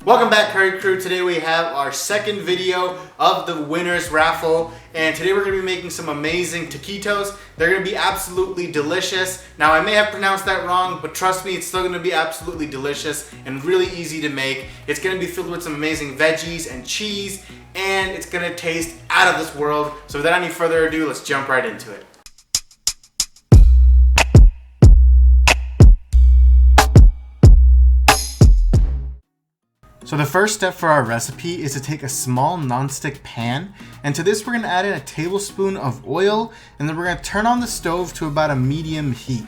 Welcome back, Curry Crew. Today we have our second video of the winner's raffle, and today we're going to be making some amazing taquitos. They're going to be absolutely delicious. Now, I may have pronounced that wrong, but trust me, it's still going to be absolutely delicious and really easy to make. It's going to be filled with some amazing veggies and cheese, and it's going to taste out of this world. So without any further ado, let's jump right into it. So the first step for our recipe is to take a small nonstick pan, and to this we're going to add in a tablespoon of oil, and then we're going to turn on the stove to about a medium heat.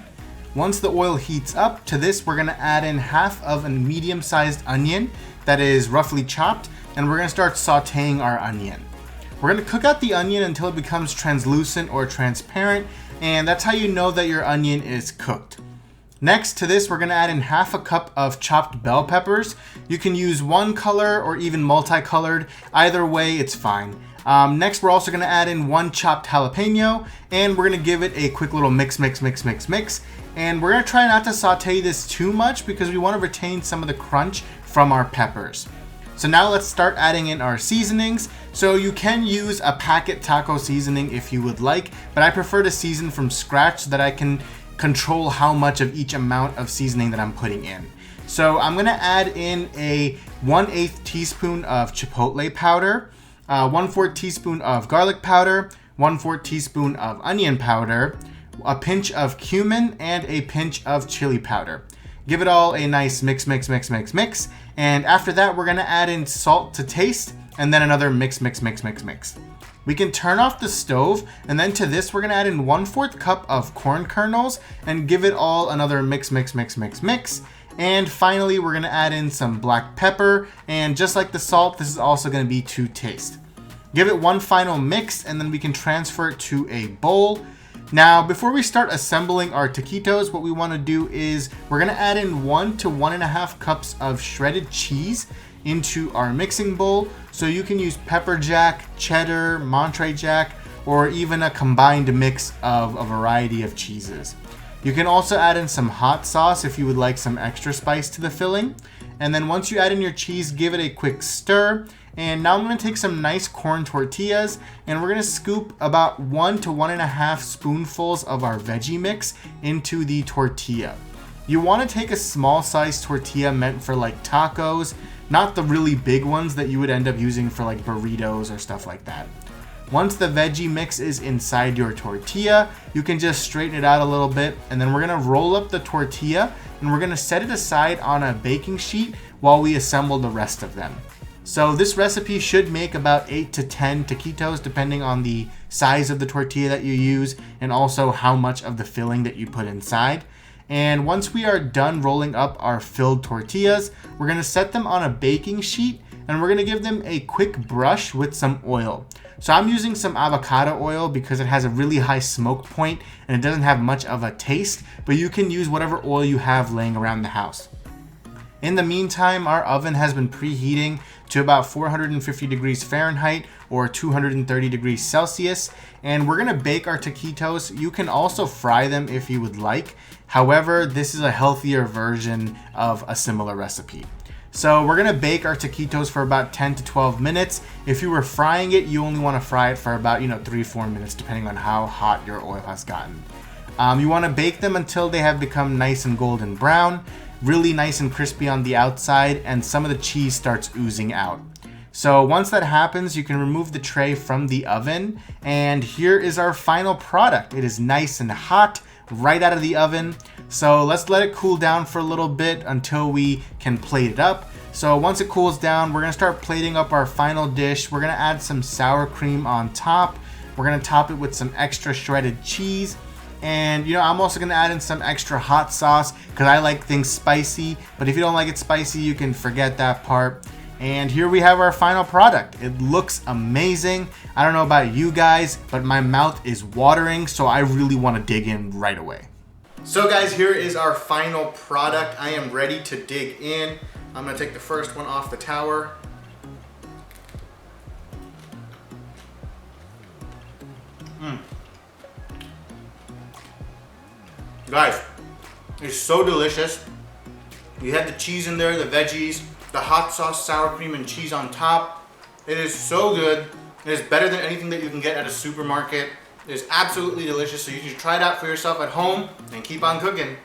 Once the oil heats up, to this we're going to add in half of a medium-sized onion that is roughly chopped, and we're going to start sauteing our onion. We're going to cook out the onion until it becomes translucent or transparent, and that's how you know that your onion is cooked. Next to this, we're going to add in half a cup of chopped bell peppers. You can use one color or even multicolored. Either way, it's fine. Next, we're also going to add in one chopped jalapeno, and we're going to give it a quick little mix. And we're going to try not to saute this too much because we want to retain some of the crunch from our peppers. So now let's start adding in our seasonings. So you can use a packet taco seasoning if you would like, but I prefer to season from scratch so that I can control how much of each amount of seasoning that I'm putting in. So I'm gonna add in a 1/8 teaspoon of chipotle powder, 1/4 teaspoon of garlic powder, 1/4 teaspoon of onion powder, a pinch of cumin, and a pinch of chili powder. Give it all a nice mix. And after that, we're gonna add in salt to taste, and then another mix. We can turn off the stove, and then to this we're gonna add in 1/4 cup of corn kernels and give it all another mix. And finally, we're gonna add in some black pepper, and just like the salt, this is also gonna be to taste. Give it one final mix, and then we can transfer it to a bowl. Now, before we start assembling our taquitos, what we wanna do is we're gonna add in 1 to 1.5 cups of shredded cheese into our mixing bowl. So you can use pepper jack, cheddar, Monterey Jack, or even a combined mix of a variety of cheeses. You can also add in some hot sauce if you would like some extra spice to the filling. And then once you add in your cheese, give it a quick stir. And now I'm going to take some nice corn tortillas, and we're going to scoop about 1 to 1.5 spoonfuls of our veggie mix into the tortilla. You want to take a small sized tortilla meant for like tacos, not the really big ones that you would end up using for like burritos or stuff like that. Once the veggie mix is inside your tortilla, you can just straighten it out a little bit, and then we're gonna roll up the tortilla and we're gonna set it aside on a baking sheet while we assemble the rest of them. So this recipe should make about 8 to 10 taquitos depending on the size of the tortilla that you use and also how much of the filling that you put inside. And once we are done rolling up our filled tortillas, we're gonna set them on a baking sheet and we're gonna give them a quick brush with some oil. So I'm using some avocado oil because it has a really high smoke point and it doesn't have much of a taste, but you can use whatever oil you have laying around the house. In the meantime, our oven has been preheating to about 450 degrees Fahrenheit or 230 degrees Celsius, and we're gonna bake our taquitos. You can also fry them if you would like. However, this is a healthier version of a similar recipe. So we're gonna bake our taquitos for about 10 to 12 minutes. If you were frying it, you only wanna fry it for about 3-4 minutes, depending on how hot your oil has gotten. You wanna bake them until they have become nice and golden brown, really nice and crispy on the outside, and some of the cheese starts oozing out. So once that happens, you can remove the tray from the oven, and here is our final product. It is nice and hot right out of the oven. So let's let it cool down for a little bit until we can plate it up. So once it cools down, we're gonna start plating up our final dish. We're gonna add some sour cream on top. We're gonna top it with some extra shredded cheese. And I'm also gonna add in some extra hot sauce because I like things spicy, but if you don't like it spicy, you can forget that part. And here we have our final product. It looks amazing. I don't know about you guys, but my mouth is watering, so I really want to dig in right away. So guys, here is our final product. I am ready to dig in. I'm gonna take the first one off the tower. Guys, it's so delicious. You have the cheese in there, the veggies, the hot sauce, sour cream, and cheese on top. It is so good. It is better than anything that you can get at a supermarket. It is absolutely delicious, so you should try it out for yourself at home and keep on cooking.